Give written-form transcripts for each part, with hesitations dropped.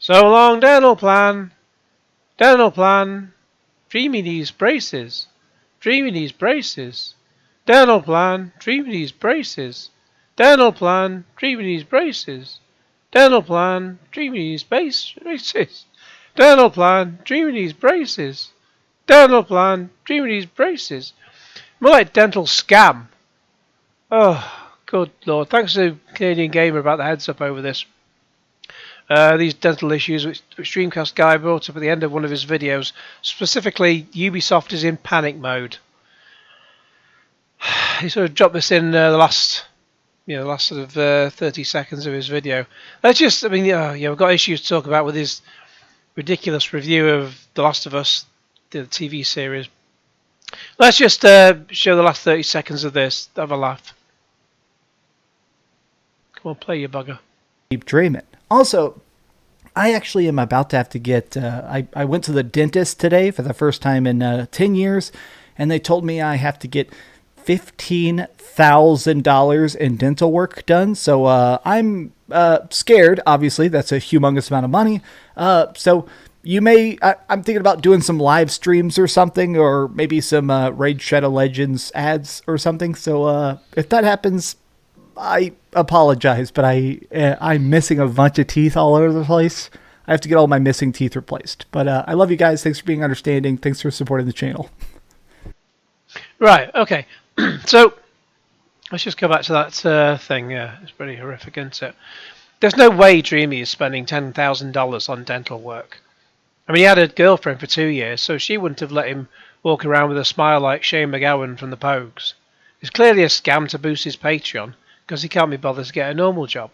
So long, dental plan. Dental plan. Dreamy needs braces. Dreamy needs braces. Dental plan. Dreamy needs braces. Dental plan. Dreamy needs braces. Dental plan. Dreamy needs braces. Dental plan. Dreamy needs braces. Dental plan. Dreamy needs braces. More like dental scam. Oh, good lord. Thanks to Canadian Gamer about the heads up over this. These dental issues which Dreamcast Guy brought up at the end of one of his videos. Specifically, Ubisoft is in panic mode. He sort of dropped this in the last sort of 30 seconds of his video. Let's just, I mean, we've got issues to talk about with his ridiculous review of The Last of Us, the TV series. Let's just show the last 30 seconds of this. Have a laugh. Come on, play, you bugger. Keep dreaming. Also, I actually am about to have to get... I went to the dentist today for the first time in 10 years, and they told me I have to get $15,000 in dental work done. So I'm scared, obviously. That's a humongous amount of money. So you may... I'm thinking about doing some live streams or something, or maybe some Raid Shadow Legends ads or something. So if that happens... I apologize, but I'm missing a bunch of teeth all over the place. I have to get all my missing teeth replaced. But I love you guys. Thanks for being understanding. Thanks for supporting the channel. Right, okay. So, let's just go back to that thing. Yeah, it's pretty horrific, isn't it? There's no way Dreamy is spending $10,000 on dental work. I mean, he had a girlfriend for 2 years, so she wouldn't have let him walk around with a smile like Shane McGowan from the Pogues. It's clearly a scam to boost his Patreon, because he can't be bothered to get a normal job.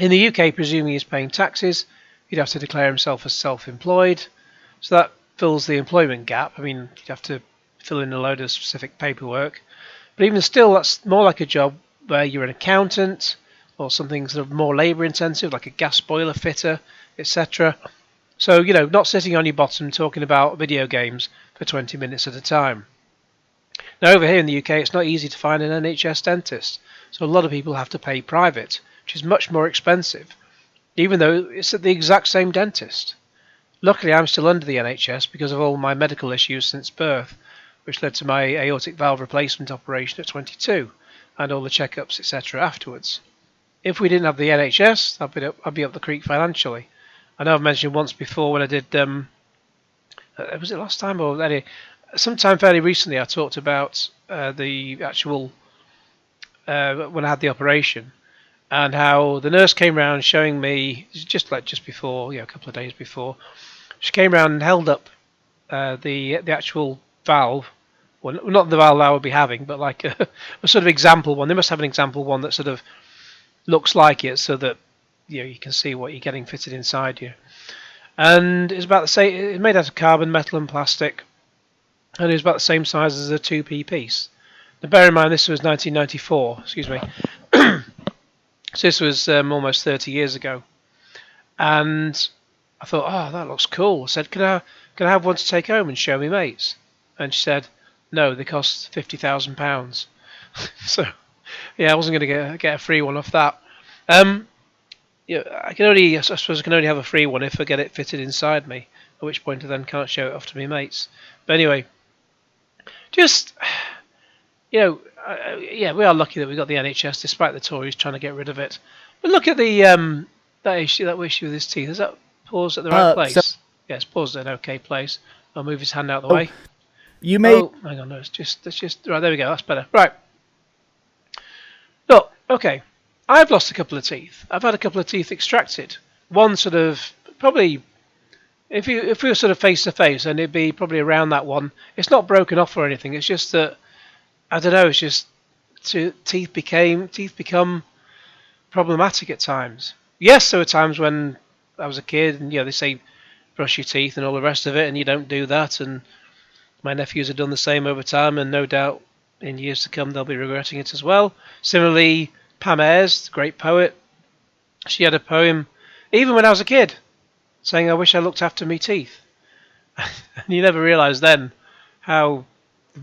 In the UK, presuming he's paying taxes, he'd have to declare himself as self-employed, so that fills the employment gap. I mean, you'd have to fill in a load of specific paperwork, but even still, that's more like a job where you're an accountant, or something sort of more labour-intensive, like a gas boiler fitter, etc. So, not sitting on your bottom talking about video games for 20 minutes at a time. Now, over here in the UK, it's not easy to find an NHS dentist, so a lot of people have to pay private, which is much more expensive, even though it's at the exact same dentist. Luckily, I'm still under the NHS because of all my medical issues since birth, which led to my aortic valve replacement operation at 22, and all the checkups, etc. afterwards. If we didn't have the NHS, I'd be up the creek financially. I know I've mentioned once before when I did, was it last time or anyway, sometime fairly recently I talked about the actual when I had the operation, and how the nurse came round showing me just before, a couple of days before, she came round and held up the actual valve, well, not the valve I would be having, but like a sort of example one. They must have an example one that sort of looks like it, so that you can see what you're getting fitted inside you. And it's about the same. It's made out of carbon, metal, and plastic, and it was about the same size as a 2p piece. Now, bear in mind, this was 1994, excuse me. So this was almost 30 years ago. And I thought, oh, that looks cool. I said, can I have one to take home and show me mates? And she said, no, they cost £50,000. So, yeah, I wasn't going to get a free one off that. I suppose I can only have a free one if I get it fitted inside me, at which point I then can't show it off to my mates. But anyway, just... we are lucky that we got the NHS, despite the Tories trying to get rid of it. But look at the that issue with his teeth. Is that paused at the right place? Yeah, it's paused at an okay place. I'll move his hand out of the way. You may. Oh, hang on, no, it's just right. There we go. That's better. Right. Look, okay. I've lost a couple of teeth. I've had a couple of teeth extracted. One sort of probably. If we were sort of face to face, then it'd be probably around that one. It's not broken off or anything. It's just that. I don't know, it's just teeth become problematic at times. Yes, there were times when I was a kid and they say brush your teeth and all the rest of it, and you don't do that, and my nephews have done the same over time, and no doubt in years to come they'll be regretting it as well. Similarly, Pam Ayres, the great poet, she had a poem even when I was a kid saying, I wish I looked after me teeth. And you never realise then how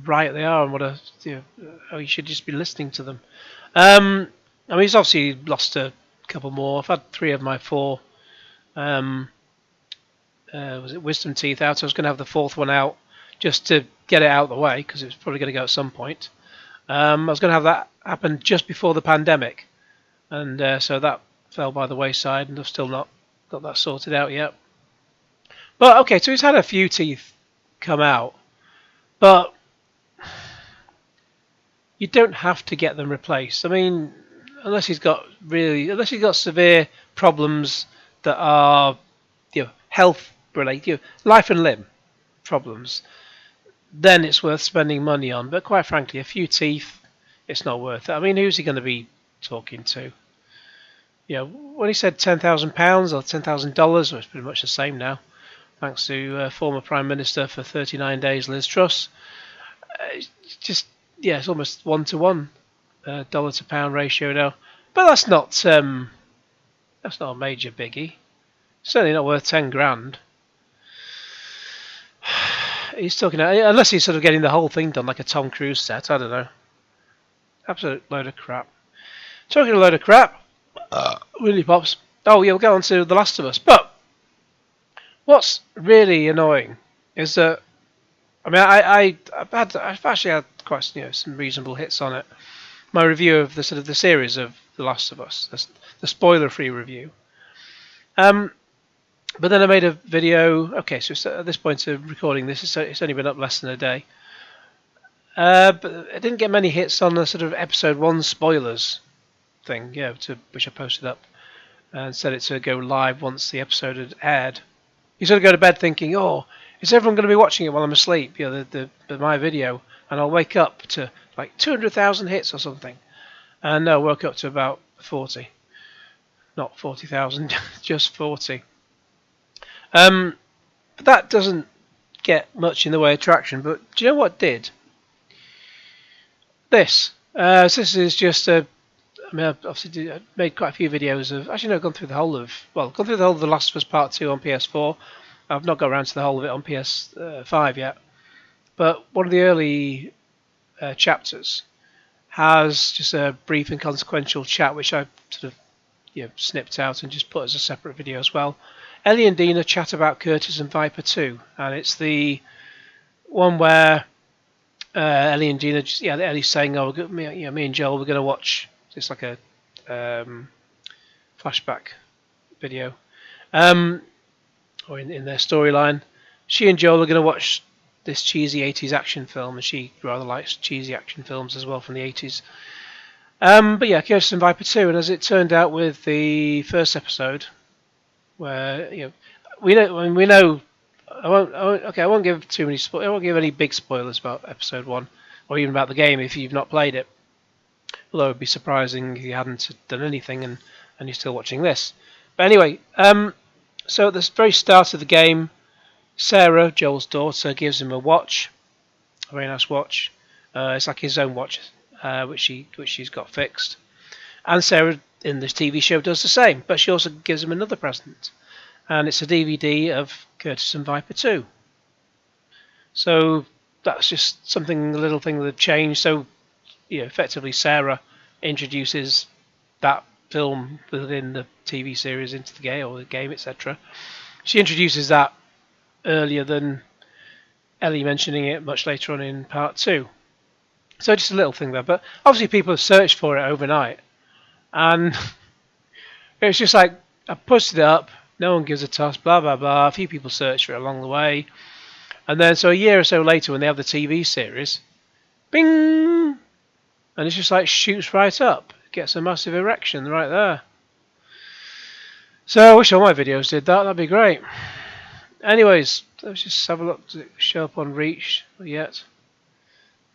right they are, and how you should just be listening to them. I mean, he's obviously lost a couple more. I've had 3 of my 4 Was it Wisdom Teeth out? I was going to have the fourth one out just to get it out of the way because it was probably going to go at some point. I was going to have that happen just before the pandemic, and so that fell by the wayside, and I've still not got that sorted out yet. But okay, so he's had a few teeth come out, but you don't have to get them replaced. I mean, unless he's got severe problems that are, health related, life and limb problems, then it's worth spending money on. But quite frankly, a few teeth, it's not worth it. I mean, who's he going to be talking to? When he said £10,000 or $10,000, it's pretty much the same now, thanks to former Prime Minister for 39 days, Liz Truss. It's almost 1-to-1 dollar to pound ratio now. But that's not a major biggie. Certainly not worth 10 grand. He's talking unless he's sort of getting the whole thing done like a Tom Cruise set. I don't know. Absolute load of crap. Talking a load of crap. Really pops. Oh yeah, we'll go on to The Last of Us. But what's really annoying is that I've actually had quite some reasonable hits on it. My review of the series of The Last of Us, the spoiler-free review. But then I made a video. Okay, so at this point of recording this, it's only been up less than a day. But I didn't get many hits on the sort of episode 1 spoilers thing, which I posted up and set it to go live once the episode had aired. You sort of go to bed thinking, oh, is everyone going to be watching it while I'm asleep? My video, and I'll wake up to like 200,000 hits or something. And no, I woke up to about 40. Not 40,000, just 40. But that doesn't get much in the way of traction. But do you know what did? This. So this is just I've obviously made quite a few videos of. Actually, no, I've gone through the whole of The Last of Us Part 2 on PS4. I've not got around to the whole of it on PS5 yet. But one of the early chapters has just a brief and consequential chat, which I've sort of snipped out and just put as a separate video as well. Ellie and Dina chat about Curtis and Viper 2, and it's the one where Ellie and Dina, Ellie's saying, "Oh, me and Joel, we're going to watch." It's like a flashback video, or in their storyline, she and Joel are going to watch this cheesy 80s action film, and she rather likes cheesy action films as well from the 80s. But yeah, Curtis and Viper 2, and as it turned out with the first episode, where we know. I won't give too many. I won't give any big spoilers about episode 1, or even about the game if you've not played it. Although it would be surprising if you hadn't done anything and you're still watching this. But anyway, so at the very start of the game, Sarah, Joel's daughter, gives him a watch, a very nice watch. It's like his own watch, which she's got fixed. And Sarah in this TV show does the same, but she also gives him another present, and it's a DVD of Curtis and Viper 2. So that's just a little thing that had changed. So effectively Sarah introduces that film within the TV series into the game, or the game, etc. She introduces that earlier than Ellie mentioning it much later on in part 2. So just a little thing there, but obviously people have searched for it overnight, and it's just like I posted it up, no one gives a toss, blah blah blah. A few people search for it along the way, and then so a year or so later when they have the TV series, bing, and it's just like shoots right up, gets a massive erection right there. So I wish all my videos did that. That'd be great. Anyways, let's just have a look. Does it show up on Reach yet?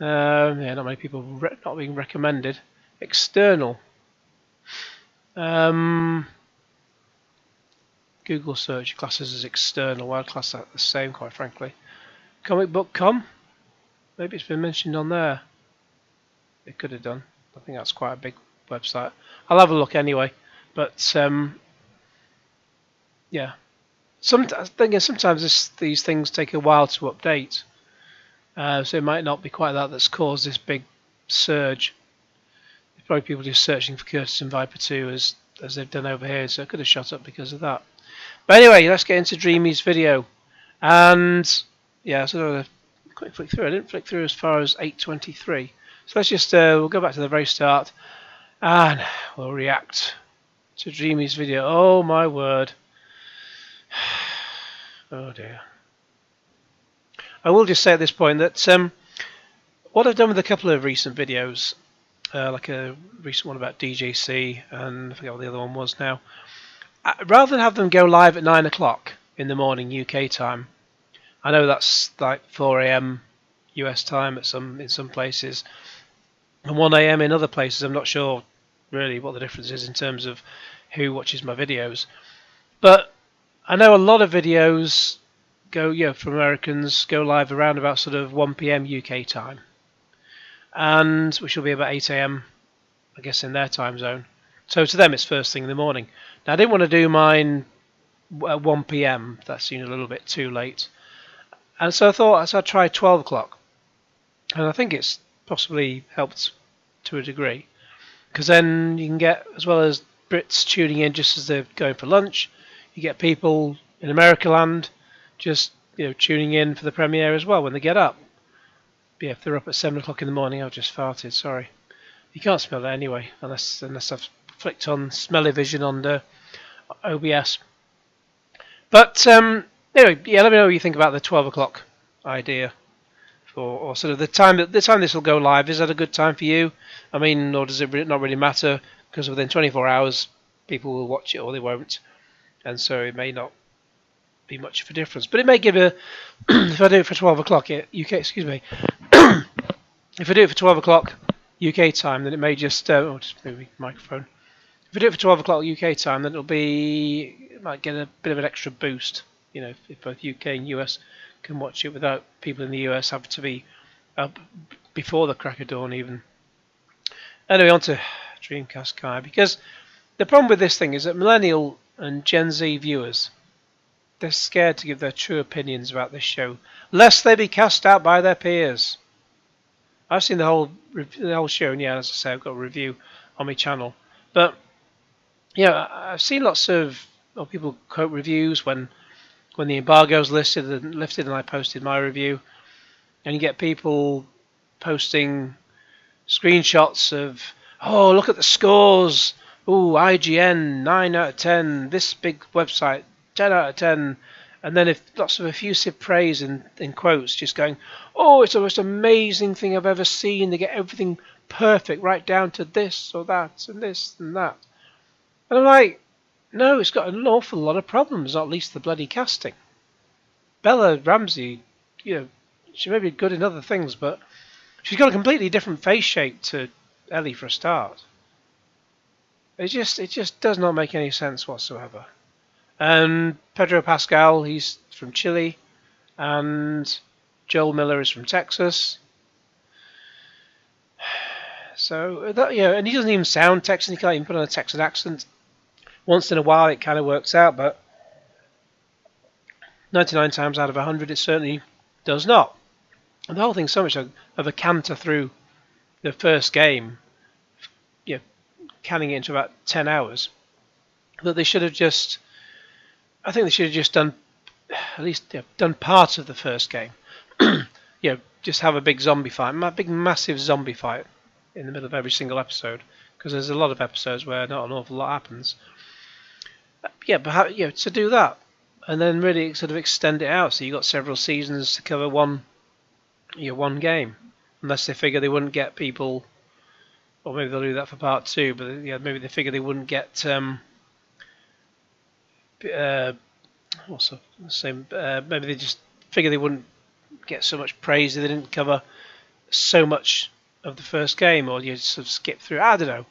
Not many people not being recommended. External. Google search classes as external. I'd class that the same, quite frankly. Comicbook.com. Maybe it's been mentioned on there. It could have done. I think that's quite a big website. I'll have a look anyway. But yeah. Sometimes these things take a while to update. So it might not be quite that's caused this big surge. Probably people just searching for Curtis and Viper 2 as they've done over here, so it could have shot up because of that. But anyway, let's get into Dreamy's video. And yeah, so a quick flick through. I didn't flick through as far as 8:23. So let's just we'll go back to the very start and we'll react to Dreamy's video. Oh my word. Oh dear. I will just say at this point that what I've done with a couple of recent videos, like a recent one about DJC and I forget what the other one was now, rather than have them go live at 9 o'clock in the morning UK time, I know that's like 4 a.m. US time in some places, and 1 a.m. in other places. I'm not sure really what the difference is in terms of who watches my videos, but I know a lot of videos from Americans go live around about sort of 1 p.m. UK time, and which will be about 8 a.m. I guess in their time zone. So to them it's first thing in the morning. Now I didn't want to do mine at 1 p.m. That seemed a little bit too late, and so I thought I'd try 12 o'clock, and I think it's possibly helped to a degree, because then you can get, as well as Brits tuning in just as they're going for lunch, you get people in America land just tuning in for the premiere as well when they get up. Yeah, if they're up at 7 o'clock in the morning, I've just farted, sorry. You can't smell that anyway, unless I've flicked on Smelly Vision on the OBS. But anyway, yeah, let me know what you think about the 12 o'clock idea, or sort of the time this will go live. Is that a good time for you? I mean, or does it not really matter? Because within 24 hours, people will watch it or they won't, and so it may not be much of a difference. But it may give a if I do it for 12 o'clock UK, excuse me, if I do it for 12 o'clock UK time, then it may just just move my microphone. If I do it for 12 o'clock UK time, then it might get a bit of an extra boost. If both UK and US can watch it without people in the US having to be up before the crack of dawn even. Anyway, on to Dreamcast Guy, because the problem with this thing is that millennial and Gen Z viewers, they're scared to give their true opinions about this show, lest they be cast out by their peers. I've seen the whole show, and yeah, as I say, I've got a review on my channel. But yeah, I've seen lots of people quote reviews when the embargo's lifted, and I posted my review, and you get people posting screenshots of, oh, look at the scores, IGN 9 out of 10, this big website 10 out of 10, and then if lots of effusive praise in quotes, just going, oh, it's the most amazing thing I've ever seen. They get everything perfect, right down to this or that and this and that. And I'm like, no, it's got an awful lot of problems, not least the bloody casting. Bella Ramsey, she may be good in other things, but she's got a completely different face shape to Ellie for a start. It just does not make any sense whatsoever. And Pedro Pascal, he's from Chile, and Joel Miller is from Texas. So that, and he doesn't even sound Texan. He can't even put on a Texan accent. Once in a while, it kind of works out, but 99 times out of 100, it certainly does not. And the whole thing's so much of a canter through the first game, canning it into about 10 hours, that they should have just. I think they should have just done, at least done part of the first game. Just have a big zombie fight, a big massive zombie fight in the middle of every single episode, because there's a lot of episodes where not an awful lot happens. But to do that, and then really sort of extend it out, so you got several seasons to cover one game, unless they figure they wouldn't get people, or maybe they'll do that for part 2. But maybe they figure they wouldn't get. Maybe they just figure they wouldn't get so much praise if they didn't cover so much of the first game, or you sort of skip through. I don't know.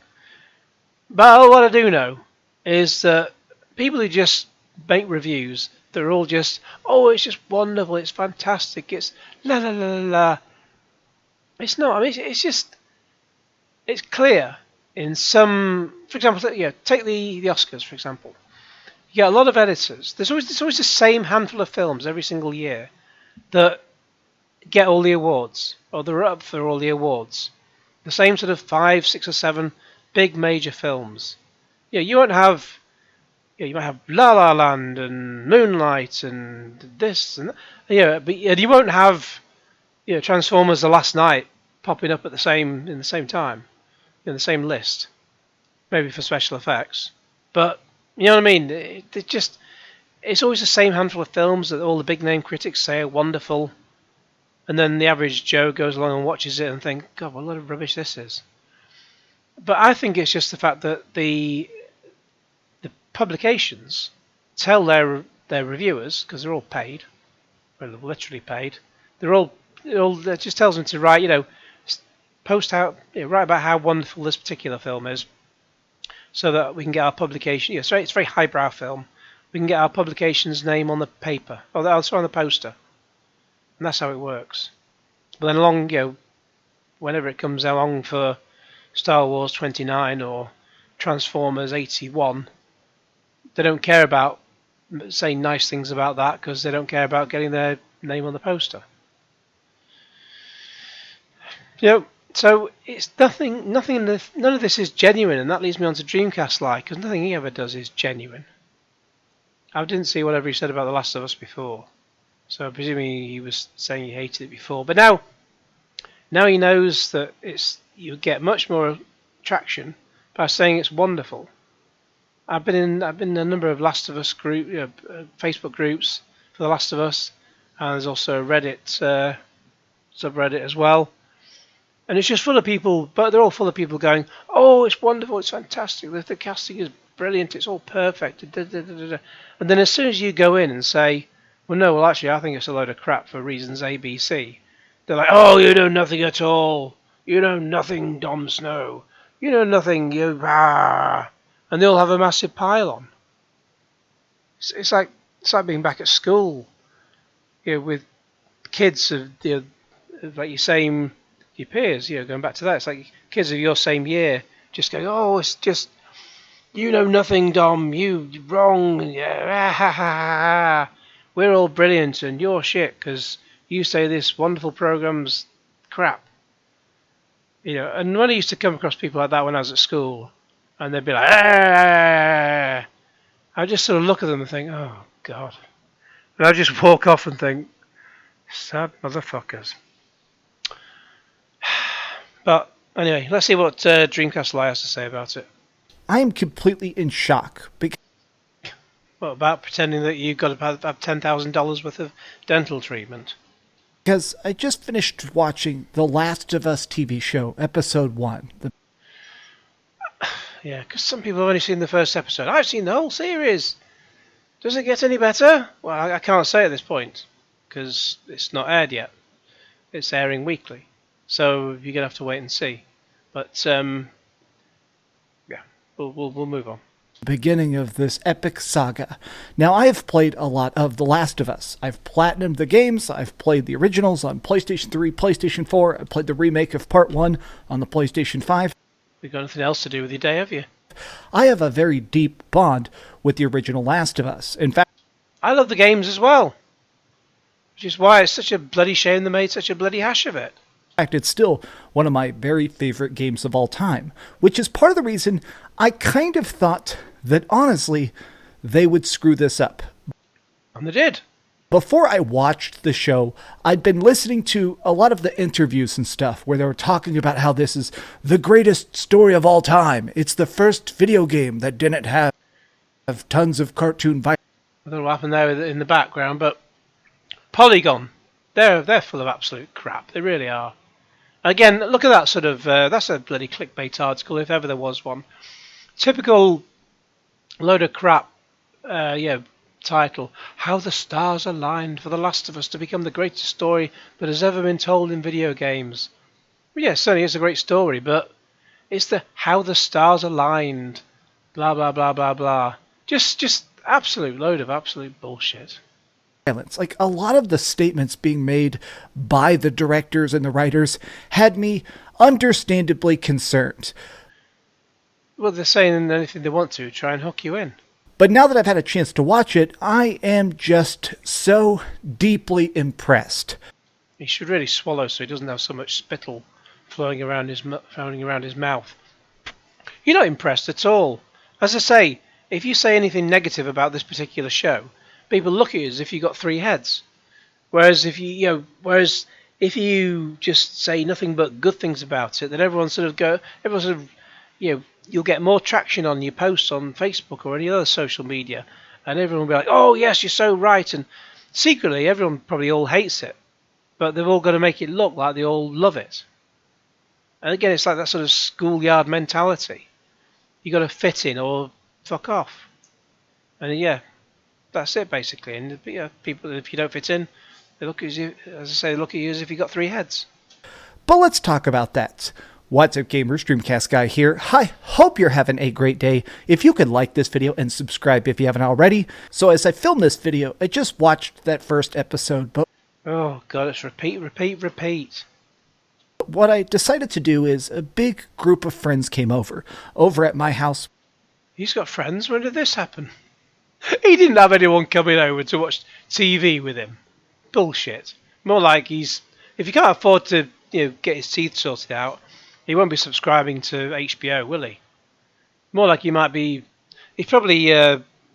But what I do know is that people who just make reviews, they're all just, oh, it's just wonderful, it's fantastic, it's la la la la la. It's not. I mean, it's clear in some. For example, take the Oscars for example. You get a lot of editors. There's always the same handful of films every single year that get all the awards, or they're up for all the awards. The same sort of 5, 6, or 7 big major films. You won't have you might have La La Land and Moonlight and this and that. But you won't have Transformers: The Last Night popping up in the same time in the same list. Maybe for special effects, but you know what I mean. It's always the same handful of films that all the big name critics say are wonderful, and then the average Joe goes along and watches it and thinks, God, what a lot of rubbish this is. But I think it's just the fact that the publications tell their reviewers, because they're all paid, well, they're literally paid. That just tells them to write, post out, write about how wonderful this particular film is, so that we can get our publication. It's a very highbrow film. We can get our publication's name on the paper, or also on the poster, and that's how it works. But then along, whenever it comes along for Star Wars 29 or Transformers 81, they don't care about saying nice things about that because they don't care about getting their name on the poster. So it's none of this is genuine, and that leads me on to DreamcastLIE, because nothing he ever does is genuine. I didn't see whatever he said about The Last of Us before, so I'm presuming he was saying he hated it before. But now he knows that you get much more traction by saying it's wonderful. I've been in a number of Last of Us Facebook groups for The Last of Us, and there's also a Reddit subreddit as well. And it's just full of people, but they're all full of people going, "Oh, it's wonderful, it's fantastic, the casting is brilliant, it's all perfect." And then as soon as you go in and say, well, actually, I think it's a load of crap for reasons A, B, C, they're like, "Oh, you know nothing at all. You know nothing, Dom Snow. You know nothing, you ah." And they all have a massive pile on. It's like being back at school, with kids of like your peers, going back to that. It's like kids of your same year just going, "Oh, it's just, you know nothing, Dom, you're wrong, yeah, we're all brilliant and you're shit because you say this wonderful program's crap." And when I used to come across people like that when I was at school, and they'd be like, I just sort of look at them and think, "Oh, God." And I'd just walk off and think, sad motherfuckers. But anyway, let's see what DreamcastLIE has to say about it. I am completely in shock. What about pretending that you've got to have $10,000 worth of dental treatment? Because I just finished watching the Last of Us TV show, episode 1. Yeah, because some people have only seen the first episode. I've seen the whole series. Does it get any better? Well, I can't say at this point, because it's not aired yet. It's airing weekly. So you're going to have to wait and see. But, we'll move on. Beginning of this epic saga. Now, I have played a lot of The Last of Us. I've platinumed the games. I've played the originals on PlayStation 3, PlayStation 4. I played the remake of Part 1 on the PlayStation 5. You've got nothing else to do with your day, have you? I have a very deep bond with the original Last of Us. In fact, I love the games as well. Which is why it's such a bloody shame they made such a bloody hash of it. In fact, it's still one of my very favorite games of all time, which is part of the reason I kind of thought that, honestly, they would screw this up. And they did. Before I watched the show, I'd been listening to a lot of the interviews and stuff where they were talking about how this is the greatest story of all time. It's the first video game that didn't have tons of cartoon violence. I don't know what happened there in the background, but Polygon, they're full of absolute crap. They really are. Again, look at that sort of, that's a bloody clickbait article, if ever there was one. Typical load of crap, title. How the stars aligned for The Last of Us to become the greatest story that has ever been told in video games. Well, yeah, it certainly is a great story, but it's the how the stars aligned, blah, blah, blah, blah, blah. Just absolute load of absolute bullshit. Like, a lot of the statements being made by the directors and the writers had me understandably concerned. Well, they're saying anything they want to try and hook you in. But now that I've had a chance to watch it, I am just so deeply impressed. He should really swallow so he doesn't have so much spittle flowing around his mouth. You're not impressed at all. As I say, if you say anything negative about this particular show, people look at you as if you've got three heads. Whereas if you just say nothing but good things about it, then everyone sort of you'll get more traction on your posts on Facebook or any other social media, and everyone will be like, oh yes, you're so right, and secretly everyone probably all hates it, but they've all got to make it look like they all love it. And again, it's like that sort of schoolyard mentality. You got to fit in or fuck off. And yeah, that's it basically. And people, if you don't fit in, they look at you, as I say, they look at you as if you got three heads. But let's talk about that. What's up, gamers? Dreamcast Guy here. I hope you're having a great day. If you could like this video and subscribe if you haven't already. So as I film this video, I just watched that first episode, but oh god, it's repeat. what I decided to do is a big group of friends came over at my house. He's got friends. When did this happen? He didn't have anyone coming over to watch TV with him. Bullshit. More like if he can't afford to get his teeth sorted out, he won't be subscribing to HBO, will he? More like he's probably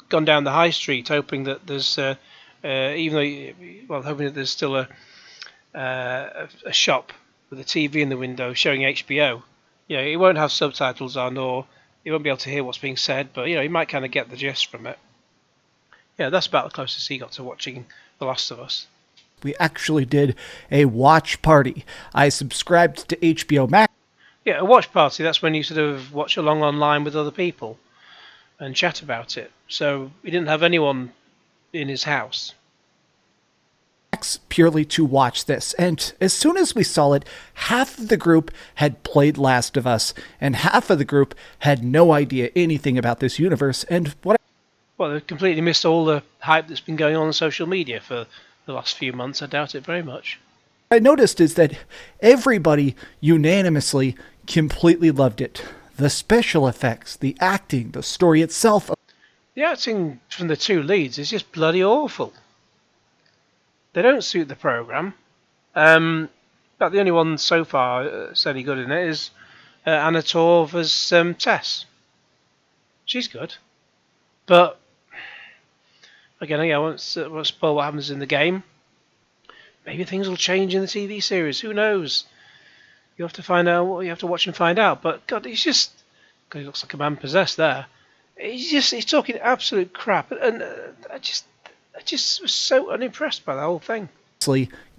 gone down the high street hoping that there's hoping that there's still a shop with a TV in the window showing HBO. He won't have subtitles on, or he won't be able to hear what's being said, but he might kind of get the gist from it. Yeah, that's about the closest he got to watching The Last of Us. We actually did a watch party. I subscribed to HBO Max. Yeah, a watch party, that's when you sort of watch along online with other people and chat about it. So he didn't have anyone in his house. Purely to watch this, and as soon as we saw it, half of the group had played Last of Us, and half of the group had no idea anything about this universe, and well, they've completely missed all the hype that's been going on social media for the last few months. I doubt it very much. I noticed is that everybody unanimously completely loved it. The special effects, the acting, the story itself. The acting from the two leads is just bloody awful. They don't suit the programme. But the only one so far that's any good in it is Anna Torv as Tess. She's good. But again, I won't spoil what happens in the game. Maybe things will change in the TV series. Who knows? You have to find out. You have to watch and find out. But God, he looks like a man possessed there. He's talking absolute crap, and I just was so unimpressed by the whole thing.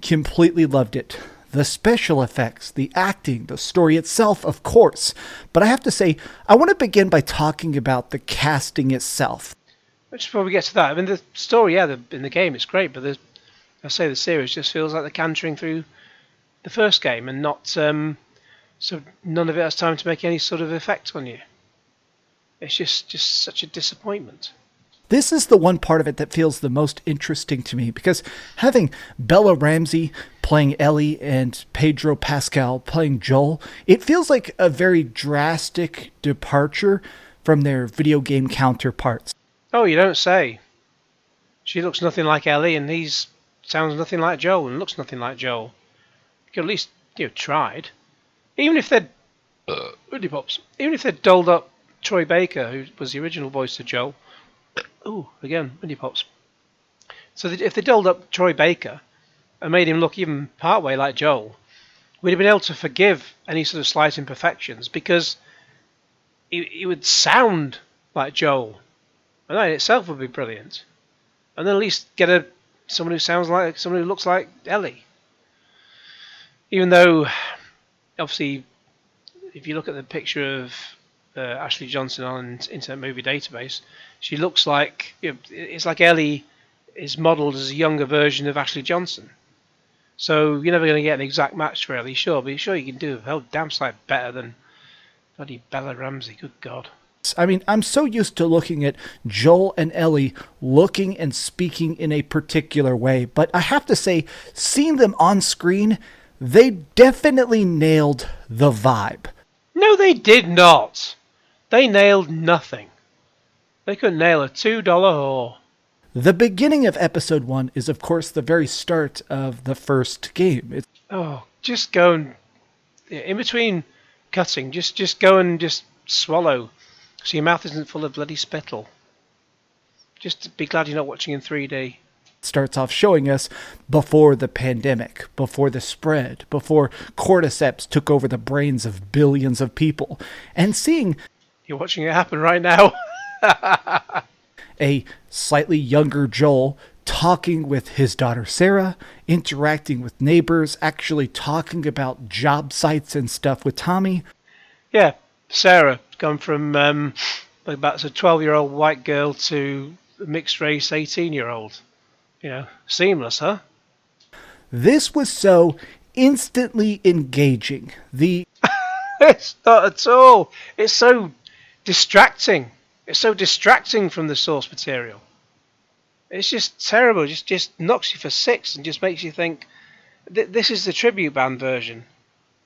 Completely loved it. The special effects, the acting, the story itself, of course. But I have to say, I want to begin by talking about the casting itself. Just before we get to that, I mean, the story, in the game it's great, but the series just feels like they're cantering through the first game and not, so none of it has time to make any sort of effect on you. It's just such a disappointment. This is the one part of it that feels the most interesting to me, because having Bella Ramsey playing Ellie and Pedro Pascal playing Joel, it feels like a very drastic departure from their video game counterparts. Oh, you don't say. She looks nothing like Ellie, and sounds nothing like Joel, and looks nothing like Joel. You could at least tried. Even if they'd dolled up Troy Baker, who was the original voice to Joel. Ooh, again, Windy Pops. So if they dolled up Troy Baker and made him look even partway like Joel, we'd have been able to forgive any sort of slight imperfections, because he would sound like Joel, and that in itself would be brilliant. And then at least get someone who looks like Ellie. Even though, obviously, if you look at the picture of Ashley Johnson on Internet Movie Database, she looks like, it's like Ellie is modelled as a younger version of Ashley Johnson. So you're never going to get an exact match for Ellie, sure, but sure you can do a hell damn sight better than bloody Bella Ramsey, good God. I mean, I'm so used to looking at Joel and Ellie looking and speaking in a particular way, but I have to say, seeing them on screen, they definitely nailed the vibe. No, they did not. They nailed nothing. They couldn't nail a $2 whore. The beginning of episode 1 is, of course, the very start of the first game. Just go and, in between cutting, just go and just swallow, so your mouth isn't full of bloody spittle. Just be glad you're not watching in 3D. Starts off showing us before the pandemic, before the spread, before cordyceps took over the brains of billions of people, and seeing You're watching it happen right now. a slightly younger Joel talking with his daughter Sarah, interacting with neighbors, actually talking about job sites and stuff with Tommy. Yeah, Sarah gone from about a 12-year-old white girl to a mixed race 18-year-old. Seamless, huh? This was so instantly engaging. It's not at all. It's so distracting. It's so distracting from the source material. It's just terrible. Just knocks you for six and just makes you think, this is the tribute band version.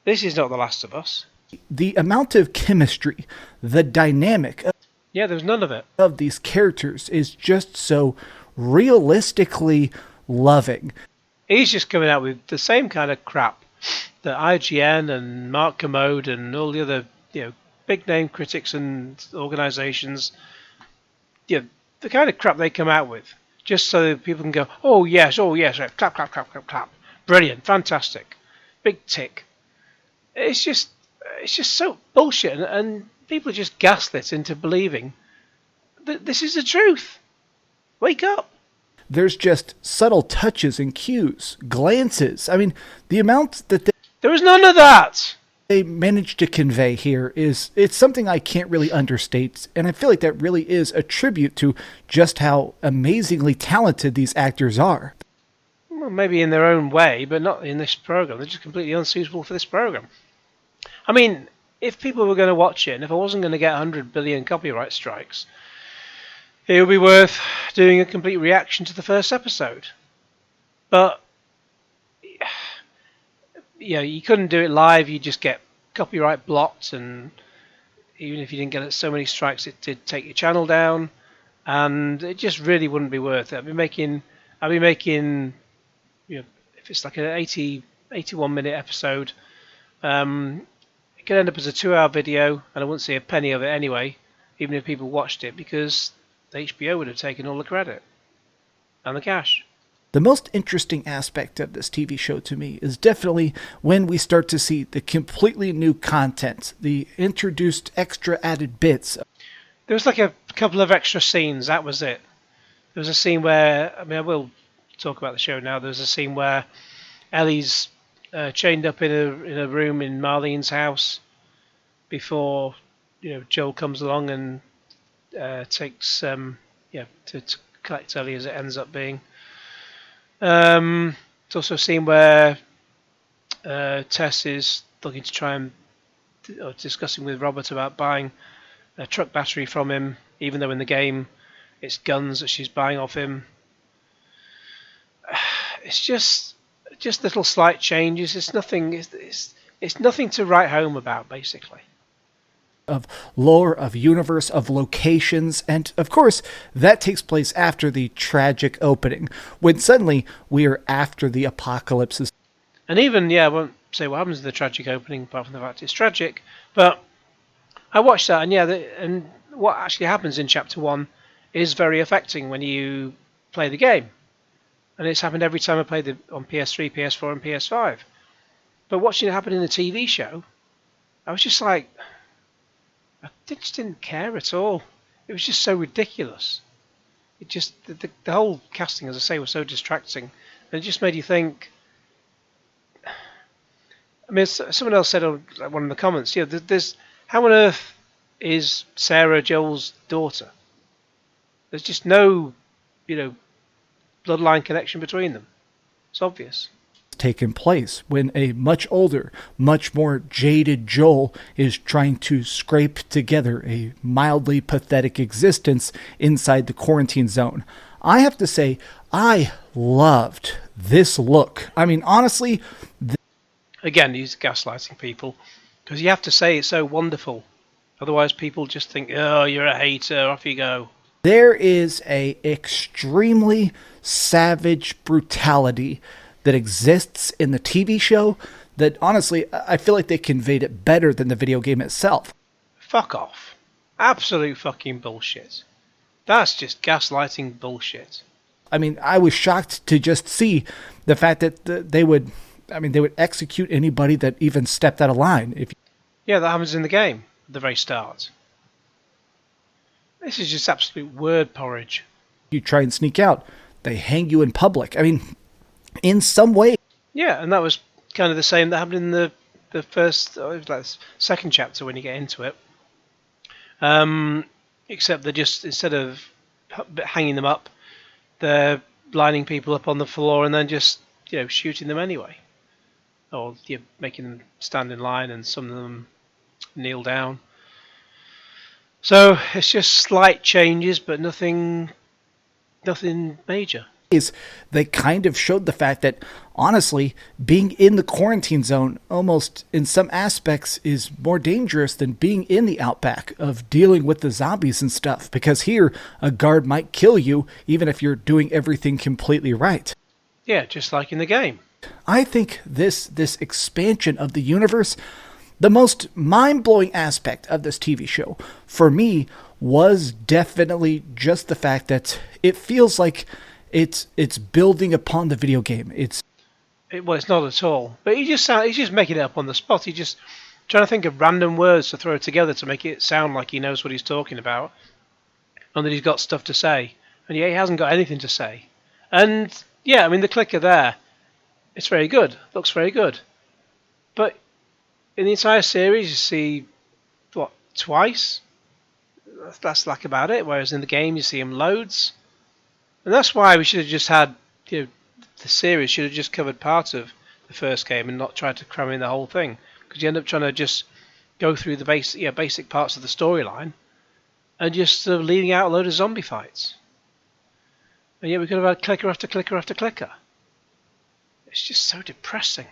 This is not The Last of Us. The amount of chemistry, the dynamic Yeah, there's none of it. of these characters is just so realistically loving. He's just coming out with the same kind of crap that IGN and Mark Kermode and all the other, big name critics and organisations, the kind of crap they come out with, just so that people can go, oh yes, right, clap, clap, clap, clap, clap, brilliant, fantastic, big tick. It's just so bullshit, and people are just gaslit into believing that this is the truth. Wake up. There's just subtle touches and cues, glances. I mean, the amount that There was none of that. they managed to convey here it's something I can't really understate, and I feel like that really is a tribute to just how amazingly talented these actors are. Well, maybe in their own way, but not in this program. They're just completely unsuitable for this program. I mean, if people were going to watch it, and if I wasn't going to get 100 billion copyright strikes, it would be worth doing a complete reaction to the first episode. But you couldn't do it live. You just get copyright blocked, and even if you didn't get so many strikes, it did take your channel down, and it just really wouldn't be worth it. I'd be making, if it's like an 81-minute episode, it could end up as a 2-hour video, and I wouldn't see a penny of it anyway, even if people watched it, because the HBO would have taken all the credit and the cash. The most interesting aspect of this TV show to me is definitely when we start to see the completely new content, the introduced extra added bits. There was like a couple of extra scenes, that was it. There was a scene where, I will talk about the show now, there was a scene where Ellie's chained up in a room in Marlene's house before Joel comes along and takes to collect Ellie, as it ends up being. It's also a scene where Tess is looking to try and discussing with Robert about buying a truck battery from him, even though in the game it's guns that she's buying off him. It's just little slight changes. It's nothing. It's nothing to write home about, basically. Of lore, of universe, of locations, and of course that takes place after the tragic opening, when suddenly we are after the apocalypse. And even, I won't say what happens in the tragic opening, apart from the fact it's tragic, but I watched that, and and what actually happens in Chapter 1 is very affecting when you play the game. And it's happened every time I played it on PS3, PS4, and PS5. But watching it happen in the TV show, I was just like, I just didn't care at all. It was just so ridiculous. It just the whole casting, as I say, was so distracting, and it just made you think. I mean, someone else said on one of the comments, there's how on earth is Sarah Joel's daughter? There's just no, bloodline connection between them. It's obvious. Taken place when a much older, much more jaded Joel is trying to scrape together a mildly pathetic existence inside the quarantine zone. I have to say, I loved this look. I mean, honestly... Again, he's gaslighting people, because you have to say it's so wonderful. Otherwise, people just think, oh, you're a hater, off you go. There is a extremely savage brutality that exists in the TV show that, honestly, I feel like they conveyed it better than the video game itself. Fuck off. Absolute fucking bullshit. That's just gaslighting bullshit. I mean, I was shocked to just see the fact that they would execute anybody that even stepped out of line. Yeah, that happens in the game at the very start. This is just absolute word porridge. You try and sneak out, they hang you in public. I mean, in some way. Yeah, and that was kind of the same that happened in the first, it was like the second chapter when you get into it. Except they're just, instead of hanging them up, they're lining people up on the floor and then just, shooting them anyway. Or making them stand in line, and some of them kneel down. So it's just slight changes, but nothing major. They kind of showed the fact that, honestly, being in the quarantine zone almost in some aspects is more dangerous than being in the outback of dealing with the zombies and stuff, because here a guard might kill you even if you're doing everything completely right. Yeah, just like in the game. I think this expansion of the universe, the most mind-blowing aspect of this TV show for me was definitely just the fact that it feels like it's building upon the video game. Well, it's not at all. But he's just making it up on the spot. He's just trying to think of random words to throw together to make it sound like he knows what he's talking about, and that he's got stuff to say. And yeah, he hasn't got anything to say. And yeah, I mean, the clicker there, it's very good. Looks very good. But in the entire series, you see, what, twice? That's like about it. Whereas in the game, you see him loads. And that's why we should have just had, the series should have just covered part of the first game and not tried to cram in the whole thing. Because you end up trying to just go through the basic parts of the storyline and just sort of leaving out a load of zombie fights. And yet we could have had clicker after clicker after clicker. It's just so depressing.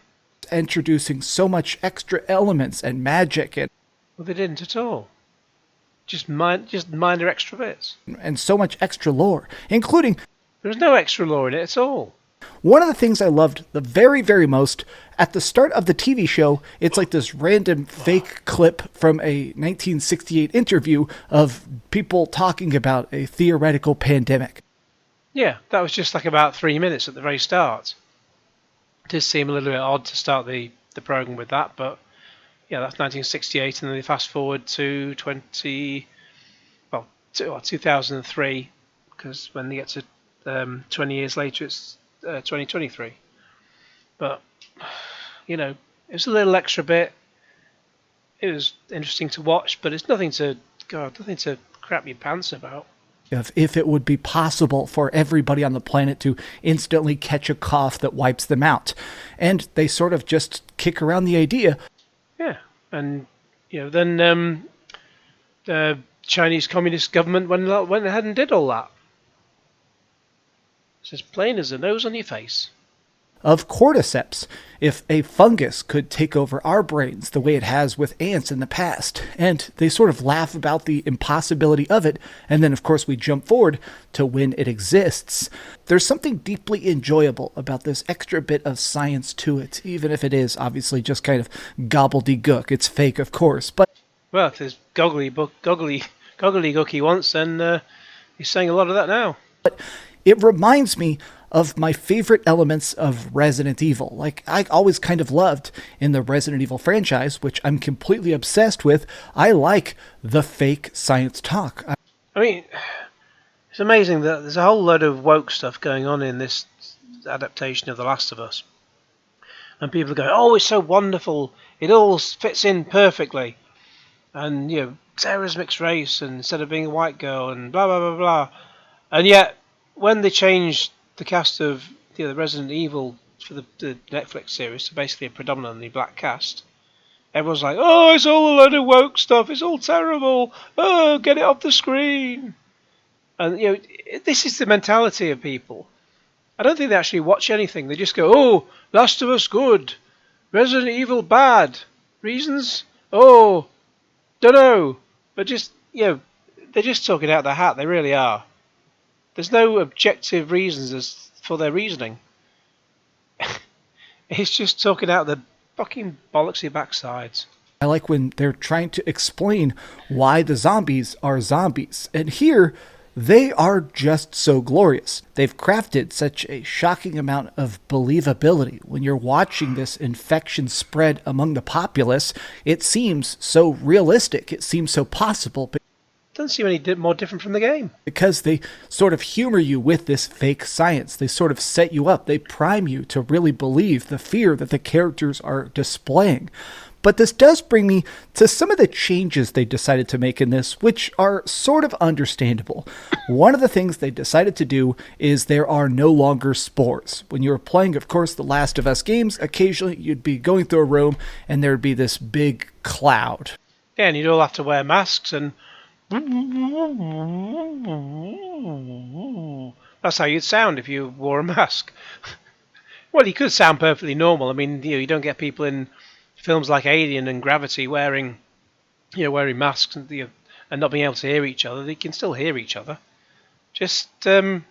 Introducing so much extra elements and magic Well, they didn't at all. Just minor extra bits. And so much extra lore, including... There's no extra lore in it at all. One of the things I loved the very, very most, at the start of the TV show, it's like this random fake clip from a 1968 interview of people talking about a theoretical pandemic. Yeah, that was just like about 3 minutes at the very start. It did seem a little bit odd to start the program with that, but yeah, that's 1968, and then they fast forward to 2003, because when they get to 20 years later, it's 2023. But it was a little extra bit. It was interesting to watch, but it's nothing to crap your pants about. If it would be possible for everybody on the planet to instantly catch a cough that wipes them out. And they sort of just kick around the idea. Yeah, and then the Chinese Communist government went ahead and did all that. It's as plain as the nose on your face. Of cordyceps, if a fungus could take over our brains the way it has with ants in the past. And they sort of laugh about the impossibility of it, and then of course we jump forward to when it exists. There's something deeply enjoyable about this extra bit of science to it, even if it is obviously just kind of gobbledygook. It's fake, of course, but... Well, if there's gobbledygook he wants, then he's saying a lot of that now. But it reminds me of my favorite elements of Resident Evil. Like, I always kind of loved in the Resident Evil franchise, which I'm completely obsessed with, I like the fake science talk. I mean, it's amazing that there's a whole load of woke stuff going on in this adaptation of The Last of Us. And people are going, oh, it's so wonderful, it all fits in perfectly. And, Sarah's mixed race, and instead of being a white girl, and blah, blah, blah, blah. And yet, when they changed the cast of the Resident Evil for the Netflix series to basically a predominantly black cast, everyone's like, oh, it's all a load of woke stuff, it's all terrible, oh, get it off the screen. And this is the mentality of people. I don't think they actually watch anything. They just go, oh, Last of Us good, Resident Evil bad, reasons, oh, don't know. But just they're just talking out their hat. They really are. There's no objective reasons for their reasoning. It's just talking out the fucking bollocksy backsides. I like when they're trying to explain why the zombies are zombies. And here, they are just so glorious. They've crafted such a shocking amount of believability. When you're watching this infection spread among the populace, it seems so realistic. It seems so possible. Doesn't seem any more different from the game. Because they sort of humor you with this fake science. They sort of set you up. They prime you to really believe the fear that the characters are displaying. But this does bring me to some of the changes they decided to make in this, which are sort of understandable. One of the things they decided to do is there are no longer spores. When you were playing, of course, the Last of Us games, occasionally you'd be going through a room and there'd be this big cloud. Yeah, and you'd all have to wear masks, and that's how you'd sound if you wore a mask. Well, you could sound perfectly normal. I mean, you don't get people in films like Alien and Gravity wearing masks and not being able to hear each other. They can still hear each other. Just a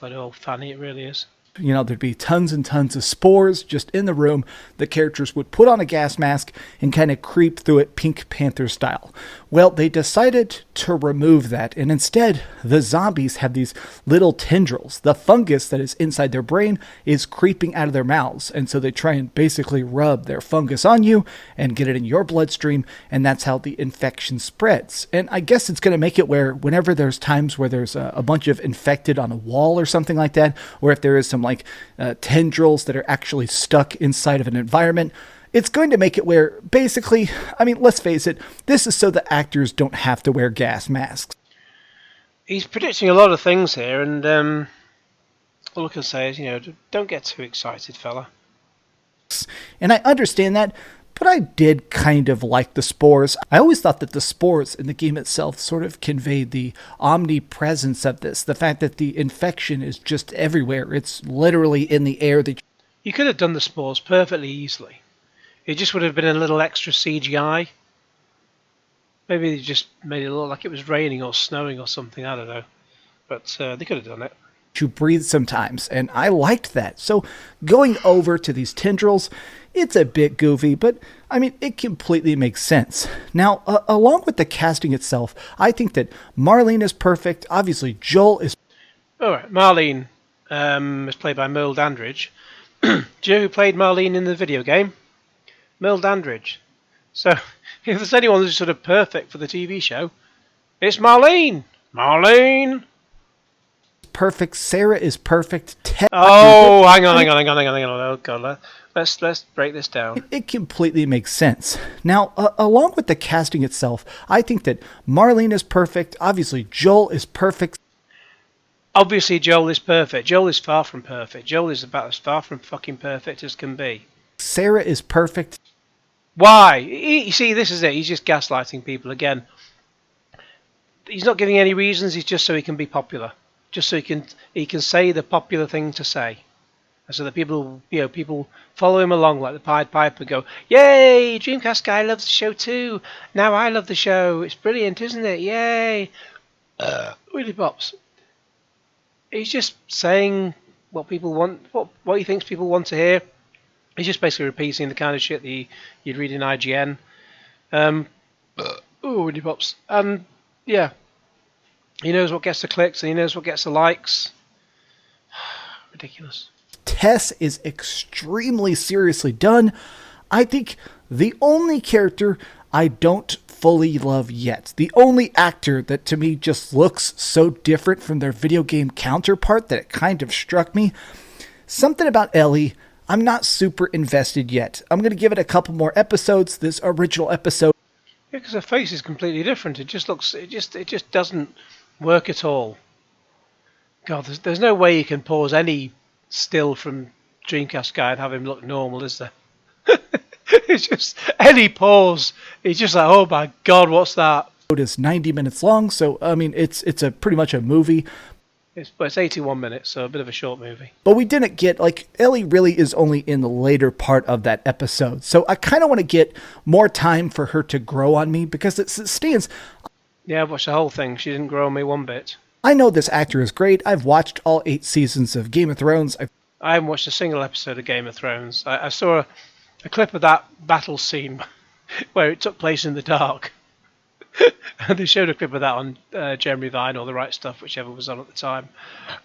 little old fanny, it really is. There'd be tons and tons of spores just in the room. The characters would put on a gas mask and kind of creep through it Pink Panther style. Well, they decided to remove that, and instead, the zombies have these little tendrils. The fungus that is inside their brain is creeping out of their mouths, and so they try and basically rub their fungus on you and get it in your bloodstream, and that's how the infection spreads. And I guess it's going to make it where whenever there's times where there's a bunch of infected on a wall or something like that, or if there is some tendrils that are actually stuck inside of an environment, it's going to make it where basically, let's face it, this is so the actors don't have to wear gas masks. He's predicting a lot of things here, and all I can say is, don't get too excited, fella. And I understand that, but I did kind of like the spores. I always thought that the spores in the game itself sort of conveyed the omnipresence of this. The fact that the infection is just everywhere. It's literally in the air. You could have done the spores perfectly easily. It just would have been a little extra CGI. Maybe they just made it look like it was raining or snowing or something. I don't know. But they could have done it. To breathe sometimes, and I liked that. So going over to these tendrils, it's a bit goofy, but it completely makes sense. Now, along with the casting itself, I think that Marlene is perfect. Obviously, Joel is... All right, Marlene is played by Merle Dandridge. Do you know who played Marlene in the video game? Merle Dandridge. So, if there's anyone who's sort of perfect for the TV show, it's Marlene! Marlene! Perfect. Sarah is perfect. Hang on. Oh, God. Let's break this down. It completely makes sense. Now, along with the casting itself, I think that Marlene is perfect. Obviously, Joel is perfect. Obviously, Joel is perfect. Joel is far from perfect. Joel is about as far from fucking perfect as can be. Sarah is perfect. Why? You see, this is it. He's just gaslighting people again. He's not giving any reasons. He's just so he can be popular. Just so he can say the popular thing to say. And so that people follow him along like the Pied Piper, go, "Yay, Dreamcast Guy loves the show too. Now I love the show. It's brilliant, isn't it? Yay." Really pops. He's just saying what people want, what he thinks people want to hear. He's just basically repeating the kind of shit that you'd read in IGN. Really pops. And yeah, he knows what gets the clicks and he knows what gets the likes. Ridiculous. Tess is extremely seriously done. I think the only character I don't fully love yet, the only actor that to me just looks so different from their video game counterpart that it kind of struck me, something about Ellie, I'm not super invested yet. I'm going to give it a couple more episodes, this original episode. Yeah, because her face is completely different. It just doesn't work at all. God, there's no way you can pause any still from Dreamcast Guy and have him look normal, is there? It's just any pause. It's just like, oh my God, what's that? It is 90 minutes long, so it's a pretty much a movie. It's 81 minutes, so a bit of a short movie. But we didn't get, Ellie really is only in the later part of that episode. So I kind of want to get more time for her to grow on me because it stands. Yeah, I've watched the whole thing. She didn't grow on me one bit. I know this actor is great. I've watched all 8 seasons of Game of Thrones. I haven't watched a single episode of Game of Thrones. I saw a clip of that battle scene where it took place in the dark. And they showed a clip of that on Jeremy Vine or The Right Stuff, whichever was on at the time,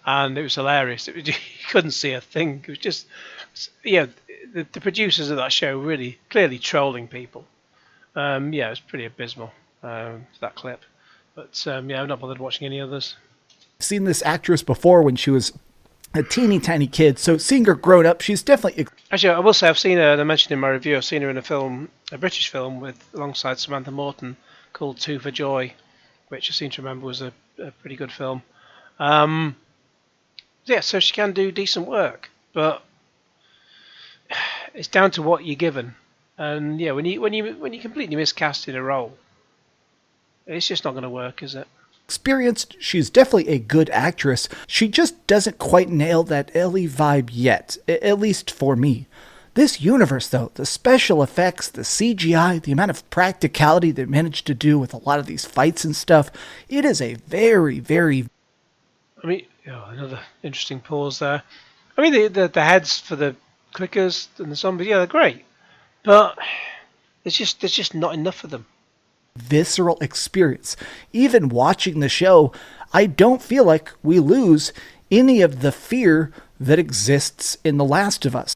and it was hilarious. You couldn't see a thing. It was just, the producers of that show really clearly trolling people. It was pretty abysmal, that clip. But I've not bothered watching any others. I've seen this actress before when she was a teeny tiny kid, so seeing her grown up, she's definitely... Actually, I will say I've seen her, and I mentioned in my review, I've seen her in a British film alongside Samantha Morton called Two for Joy, which I seem to remember was a pretty good film. So she can do decent work, but it's down to what you're given. And when you completely miscast in a role, it's just not going to work, is it? Experienced, she's definitely a good actress. She just doesn't quite nail that Ellie vibe yet, at least for me. This universe, though, the special effects, the CGI, the amount of practicality they managed to do with a lot of these fights and stuff, it is a very, very... Another interesting pause there. The heads for the clickers and the zombies, they're great. But there's just not enough of them. Visceral experience. Even watching the show, I don't feel like we lose any of the fear that exists in The Last of Us.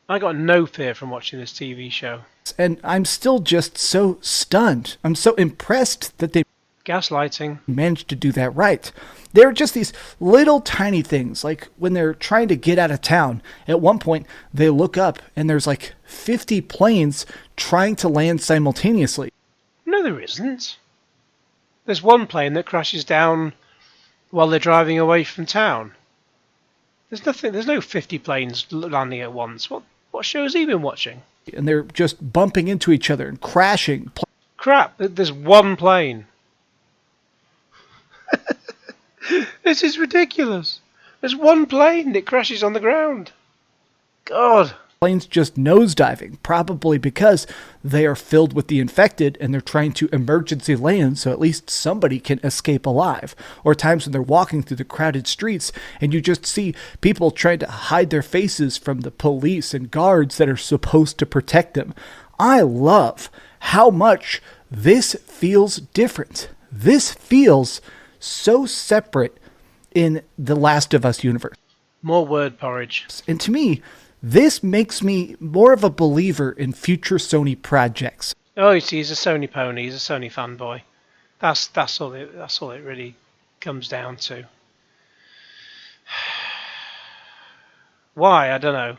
I got no fear from watching this TV show. And I'm still just so stunned. I'm so impressed that they gaslighting managed to do that right. There are just these little tiny things, like when they're trying to get out of town. At one point, they look up and there's like 50 planes trying to land simultaneously. No, there isn't. There's one plane that crashes down while they're driving away from town. There's no 50 planes landing at once. What show has he been watching? And they're just bumping into each other and crashing. Crap, there's one plane. This is ridiculous. There's one plane that crashes on the ground. God. Planes just nosediving, probably because they are filled with the infected and they're trying to emergency land so at least somebody can escape alive. Or times when they're walking through the crowded streets and you just see people trying to hide their faces from the police and guards that are supposed to protect them. I love how much this feels different. This feels so separate in the Last of Us universe. More word porridge. And to me, this makes me more of a believer in future Sony projects. Oh, he's a Sony pony. He's a Sony fanboy. That's all it really comes down to. Why? I don't know.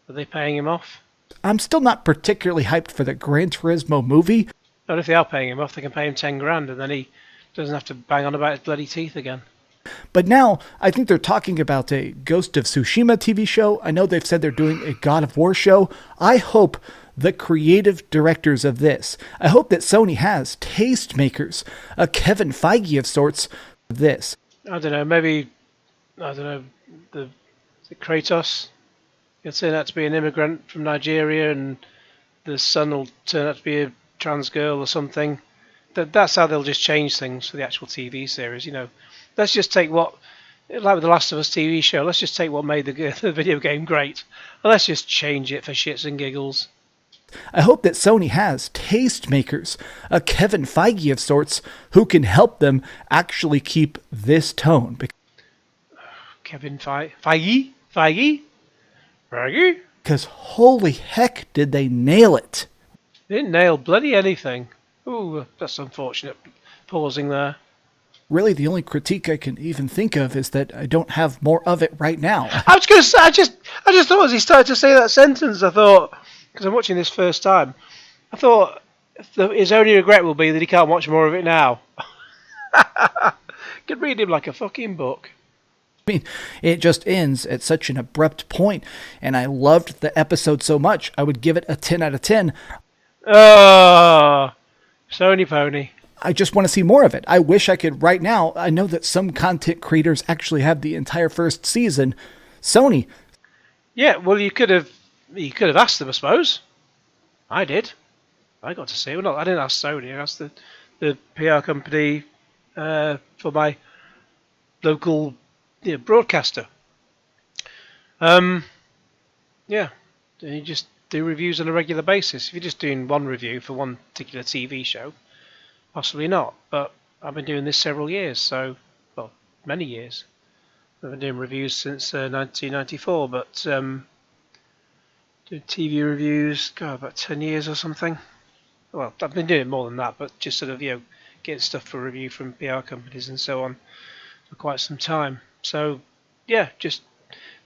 Are they paying him off? I'm still not particularly hyped for the Gran Turismo movie. But if they are paying him off, they can pay him 10 grand and then he doesn't have to bang on about his bloody teeth again. But now, I think they're talking about a Ghost of Tsushima TV show. I know they've said they're doing a God of War show. I hope the creative directors of this, I hope that Sony has tastemakers, a Kevin Feige of sorts, of this. I don't know, the Kratos, he'll turn out to be an immigrant from Nigeria and the son will turn out to be a trans girl or something. That's how they'll just change things for the actual TV series, Let's just take like with the Last of Us TV show, let's just take what made the video game great, and let's just change it for shits and giggles. I hope that Sony has tastemakers, a Kevin Feige of sorts, who can help them actually keep this tone. Kevin Feige? Because holy heck did they nail it. They didn't nail bloody anything. Ooh, that's unfortunate. Pausing there. Really, the only critique I can even think of is that I don't have more of it right now. I was going to say, I just thought as he started to say that sentence, I thought, because I'm watching this first time, I thought his only regret will be that he can't watch more of it now. Could read him like a fucking book. I mean, it just ends at such an abrupt point, and I loved the episode so much, I would give it a 10 out of 10. Oh, Sony pony. I just want to see more of it. I wish I could right now. I know that some content creators actually have the entire first season. Sony. Yeah, well, you could have asked them, I suppose. I did. I got to see it. Well, I didn't ask Sony. I asked the PR company for my local broadcaster. Yeah, you just do reviews on a regular basis. If you're just doing one review for one particular TV show, Possibly not, but I've been doing this several years, so, well, many years. I've been doing reviews since 1994, but doing TV reviews, God, about 10 years or something. Well, I've been doing more than that, but just sort of, getting stuff for review from PR companies and so on for quite some time. So, yeah, just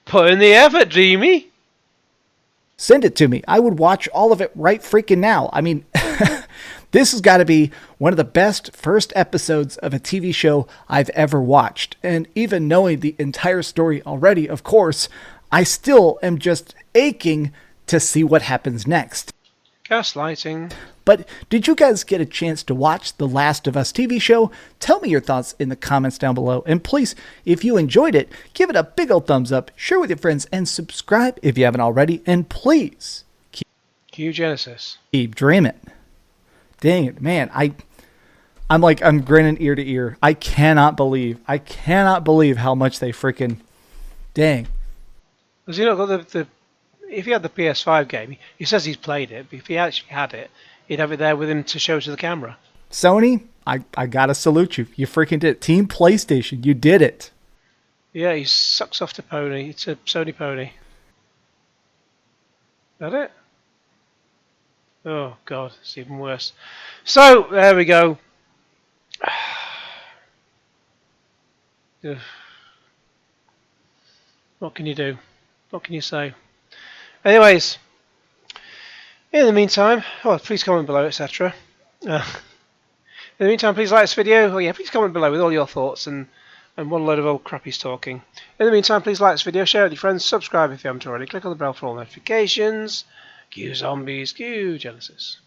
put in the effort, Dreamy. Send it to me. I would watch all of it right freaking now. I mean, this has got to be one of the best first episodes of a TV show I've ever watched. And even knowing the entire story already, of course, I still am just aching to see what happens next. Gaslighting. But did you guys get a chance to watch the Last of Us TV show? Tell me your thoughts in the comments down below. And please, if you enjoyed it, give it a big old thumbs up, share with your friends, and subscribe if you haven't already. And please, Q Genesis. keep dreaming. Dang it, man. I'm grinning ear to ear. I cannot believe how much they freaking... Dang. Because you know, the if he had the PS5 game, he says he's played it, but if he actually had it, he'd have it there with him to show to the camera. Sony, I gotta salute you. You freaking did it. Team PlayStation, you did it. Yeah, he sucks off to pony. It's a Sony pony. That it? Oh god, it's even worse. So there we go. Ugh. What can you do? What can you say? Anyways, in the meantime, please comment below, etc. In the meantime, please like this video. Oh yeah, please comment below with all your thoughts and what a load of old crap he's talking. In the meantime, please like this video, share it with your friends, subscribe if you haven't already, click on the bell for all notifications. Q Zombies, Q Genesis.